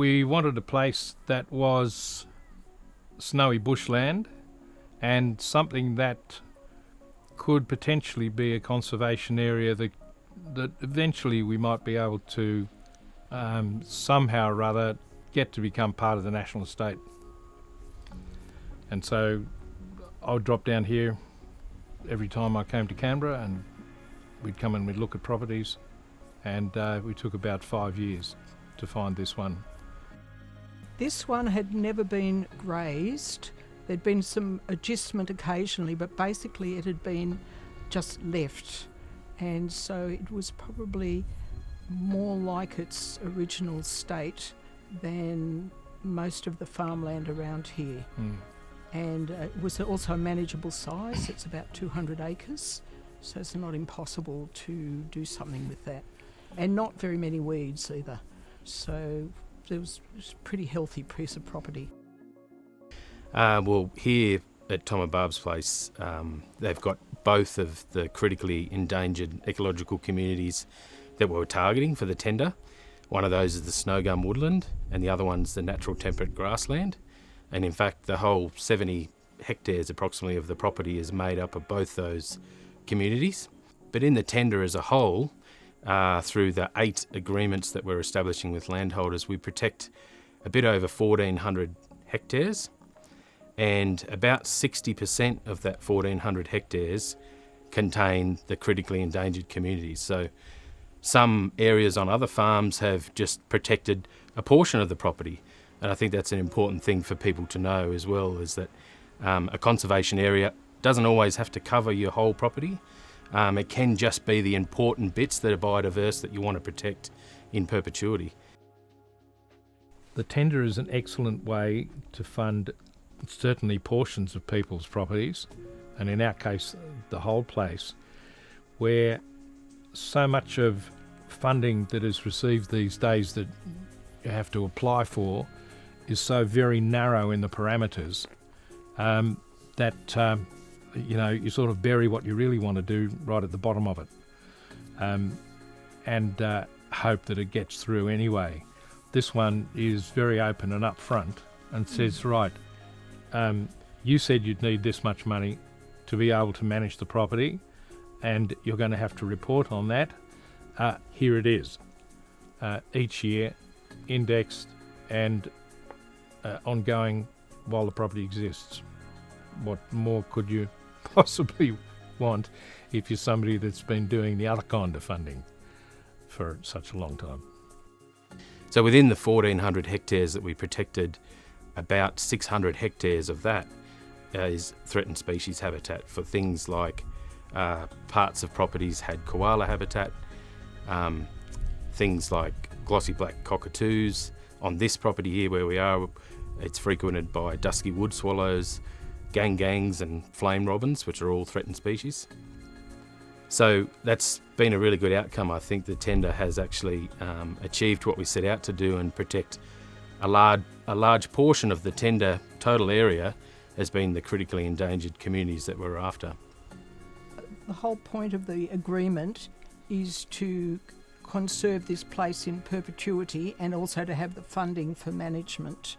We wanted a place that was snowy bushland and something that could potentially be a conservation area that eventually we might be able to somehow or other get to become part of the national estate. And so I would drop down here every time I came to Canberra, and we'd come and we'd look at properties, and we took about 5 years to find this one. This one had never been grazed. There'd been some adjustment occasionally, but basically it had been just left. And so it was probably more like its original state than most of the farmland around here. And it was also a manageable size. It's about 200 acres, so it's not impossible to do something with that. And not very many weeds either. So it was a pretty healthy piece of property. Well, here at Tom and Barb's place, they've got both of the critically endangered ecological communities that we were targeting for the tender. One of those is the snow gum woodland, and the other one's the natural temperate grassland. And in fact, the whole 70 hectares approximately of the property is made up of both those communities. But in the tender as a whole, through the 8 agreements that we're establishing with landholders, we protect a bit over 1,400 hectares, and about 60% of that 1,400 hectares contain the critically endangered communities. So some areas on other farms have just protected a portion of the property. And I think that's an important thing for people to know as well, is that a conservation area doesn't always have to cover your whole property. It can just be the important bits that are biodiverse that you want to protect in perpetuity. The tender is an excellent way to fund certainly portions of people's properties, and in our case the whole place, where so much of funding that is received these days that you have to apply for is so very narrow in the parameters that you sort of bury what you really want to do right at the bottom of it, and hope that it gets through anyway. This one is very open and upfront and says, right, you said you'd need this much money to be able to manage the property, and you're going to have to report on that. Here it is, each year, indexed and ongoing while the property exists. What more could you possibly want if you're somebody that's been doing the other kind of funding for such a long time? So within the 1,400 hectares that we protected, about 600 hectares of that is threatened species habitat for things like parts of properties had koala habitat, things like glossy black cockatoos. On this property here where we are, it's frequented by dusky wood swallows, gangs and flame robins, which are all threatened species. So that's been a really good outcome. I think the tender has actually achieved what we set out to do and protect a large portion of the tender total area has been the critically endangered communities that we're after. The whole point of the agreement is to conserve this place in perpetuity and also to have the funding for management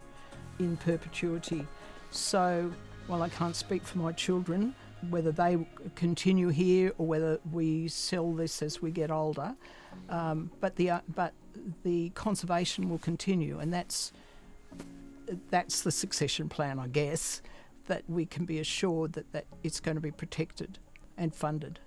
in perpetuity. So, while I can't speak for my children, whether they continue here or whether we sell this as we get older, but the conservation will continue, and that's the succession plan, I guess, that we can be assured that it's going to be protected and funded.